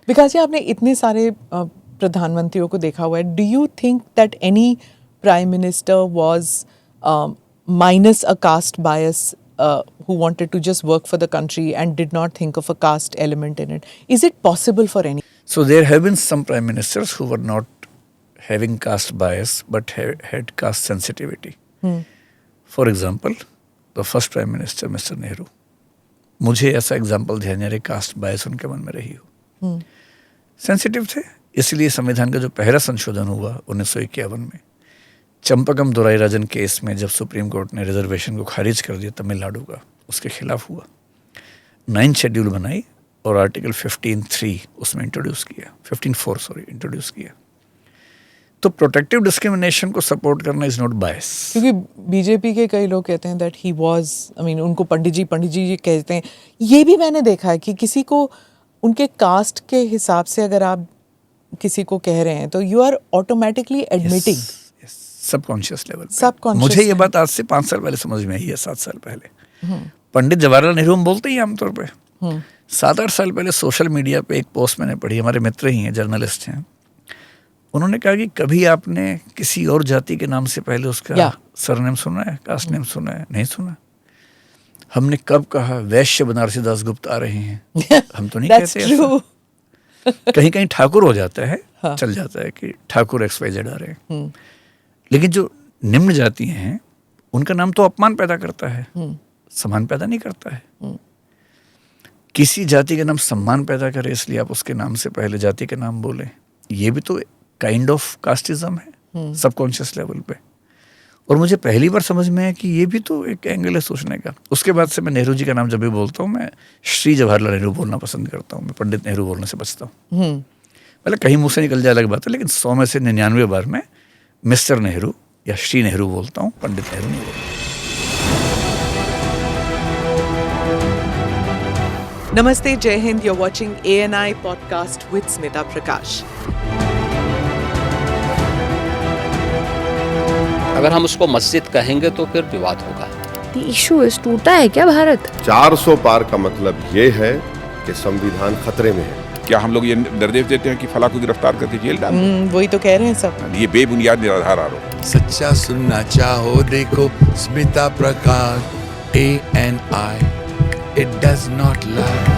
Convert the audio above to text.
Because ये आपने इतने सारे प्रधानमंत्रियों को देखा हुआ है, do you think that any prime minister was minus a caste bias who wanted to just work for the country and did not think of a caste element in it? Is it possible for any? So there have been some prime ministers who were not having caste bias but had caste sensitivity. For example, the first prime minister, Mr. Nehru. मुझे ऐसा example ध्यान नहीं आ रहा cast बायस उनके मन में रही हो. सेंसिटिव थे, इसलिए संविधान का जो पहला संशोधन हुआ 1951 में, चंपकम दुराईराजन केस में जब सुप्रीम कोर्ट ने रिजर्वेशन को खारिज कर दिया तमिलनाडु का, उसके खिलाफ हुआ. 9 शेड्यूल बनाई और आर्टिकल 15(3) उसमें इंट्रोड्यूस किया, 15(4) इंट्रोड्यूस किया. तो प्रोटेक्टिव डिस्क्रिमिनेशन को सपोर्ट करना इज नॉट बायस. क्योंकि बीजेपी के कई लोग कहते हैं that he was, I mean उनको पंडित जी कहते हैं. ये भी मैंने देखा है कि किसी को उनके कास्ट के हिसाब से अगर आप किसी को कह रहे हैं तो you are automatically admitting subconscious level पे. मुझे ये बात आज से 5 साल पहले समझ में आई है, 7 साल पहले. पंडित जवाहरलाल नेहरू हम बोलते ही आमतौर पे. 7-8 साल पहले सोशल मीडिया पे एक पोस्ट मैंने पढ़ी, हमारे मित्र ही हैं, जर्नलिस्ट हैं. उन्होंने कहा कि कभी आपने किसी और जाति के नाम से पहले उसका सरनेम सुना है, कास्ट नेम सुना है? नहीं सुना. हमने कब कहा वैश्य बनारसी दास गुप्त आ रहे हैं? हम तो नहीं कहते ऐसा. कहीं कहीं ठाकुर हो जाता है, चल जाता है कि ठाकुर XYZ आ रहे हैं. लेकिन जो निम्न जाति हैं उनका नाम तो अपमान पैदा करता है, सम्मान पैदा नहीं करता है. किसी जाति का नाम सम्मान पैदा करे इसलिए आप उसके नाम से पहले जाति के नाम बोलें, ये भी तो काइंड ऑफ कास्टिज्म है सबकॉन्शियस लेवल पे. और मुझे पहली बार समझ में है कि ये भी तो एक एंगल है सोचने का. उसके बाद से मैं नेहरू जी का नाम जब भी बोलता हूँ मैं श्री जवाहरलाल नेहरू बोलना पसंद करता हूँ. मैं पंडित नेहरू बोलने से बचता हूँ. पहले कहीं मुँह से निकल जाए अलग बात है, लेकिन 100 में से 99 बार मैं मिस्टर नेहरू या श्री नेहरू बोलता हूँ, पंडित नेहरू नहीं बोलता. नमस्ते, जय Hind. You're watching ANI podcast with Smita Prakash. अगर हम उसको मस्जिद कहेंगे तो फिर विवाद होगा. इशू इस टूटा है क्या भारत? 400 पार का मतलब ये है कि संविधान खतरे में है. क्या हम लोग ये निर्देश देते हैं कि फला को गिरफ्तार करके जेल डाल? वही तो कह रहे हैं सब. ये बेबुनियाद निराधार आरोप. सच्चा सुनना चाहो देखो स्मिता प्रकाश ANI. It does not lie.